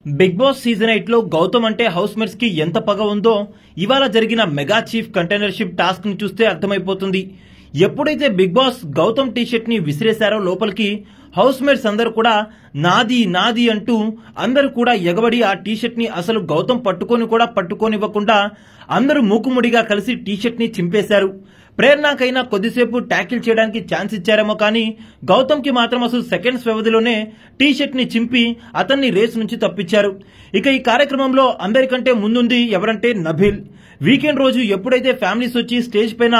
Big boss season 8 లో గౌతమ్ అంటే house mates కి ఎంత పగ ఉందో ఇవాళ జరిగిన మెగా చీఫ్ కంటైనర్షిప్ టాస్క్ ని చూస్తే అర్థమైపోతుంది. ఎప్పుడైతే బిగ్ బాస్ గౌతమ్ టీషర్ట్ ని విసిరేశారో లోపలికి హౌస్ మేట్స్ అందరూ కూడా నాది నాది అంటూ అందరూ కూడా ఎగబడి ఆ టీషర్ట్ ని అసలు గౌతమ్ పట్టుకోనివ్వకుండా అందరూ మూకుముడిగా కలిసి టీషర్ట్ ని చింపేశారు. ప్రేరణకైనా కొద్దిసేపు ట్యాకిల్ చేయడానికి ఛాన్స్ ఇచ్చారేమో కానీ గౌతమ్ కి మాత్రం అసలు సెకండ్స్ వ్యవధిలోనే టీషర్ట్ ని చింపి అతన్ని రేస్ నుంచి తప్పించారు. ఇక ఈ కార్యక్రమంలో అందరికంటే ముందుంది ఎవరంటే నబీల్. వీకెండ్ రోజు ఎప్పుడైతే ఫ్యామిలీస్ వచ్చి స్టేజ్ పైన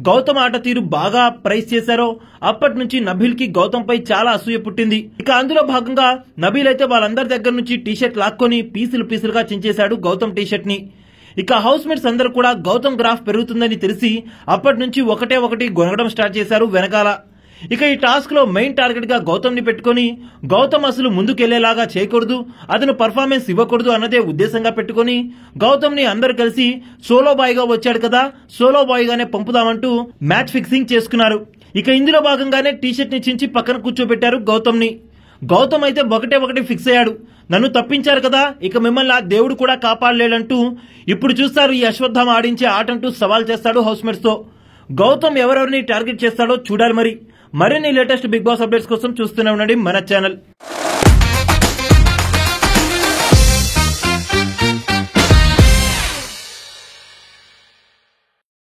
గౌతమ్ ఆట తీరు బాగా ప్రైజ్ చేశారో అప్పటి నుంచి నబీల్ కి గౌతమ్ పై చాలా అసూయ పుట్టింది. ఇక అందులో భాగంగా నబీల్ అయితే వాళ్ళందరి దగ్గర నుంచి టీషర్ట్ లాక్కొని పీసులుగా చించేశాడు గౌతమ్ టీషర్ట్ ని. ఇక హౌస్ మేట్స్ అందరూ కూడా గౌతమ్ గ్రాఫ్ పెరుగుతుందని తెలిసి అప్పటి నుంచి ఒకటి గొనగడం స్టార్ట్ చేశారు వెనకాల. ఇక ఈ టాస్క్ లో మెయిన్ టార్గెట్ గా గౌతమ్ ని పెట్టుకుని గౌతమ్ అసలు ముందుకెళ్లేలాగా చేయకూడదు, అతను పర్ఫార్మెన్స్ ఇవ్వకూడదు అన్నదే ఉద్దేశంగా పెట్టుకుని గౌతమ్ ని అందరూ కలిసి సోలో బాయ్ గా వచ్చాడు కదా, సోలో బాయ్ గానే పంపుదామంటూ మ్యాచ్ ఫిక్సింగ్ చేసుకున్నారు. ఇక ఇందులో భాగంగానే టీషర్ట్ ని చించి పక్కన కూర్చోబెట్టారు గౌతమ్ ని. గౌతమ్ అయితే ఒకటి ఫిక్స్ అయ్యాడు, నన్ను తప్పించారు కదా, ఇక మిమ్మల్ని ఆ దేవుడు కూడా కాపాడలేడంటూ ఇప్పుడు చూస్తారు ఈ అశ్వత్థామ ఆడించే ఆటంటూ సవాల్ చేస్తాడు హౌస్ మేట్స్ తో. గౌతమ్ ఎవరెవరిని టార్గెట్ చేస్తాడో చూడాలి. మరిన్ని లేటెస్ట్ బిగ్ బాస్ అప్డేట్స్ కోసం చూస్తూనే ఉండండి మన ఛానల్.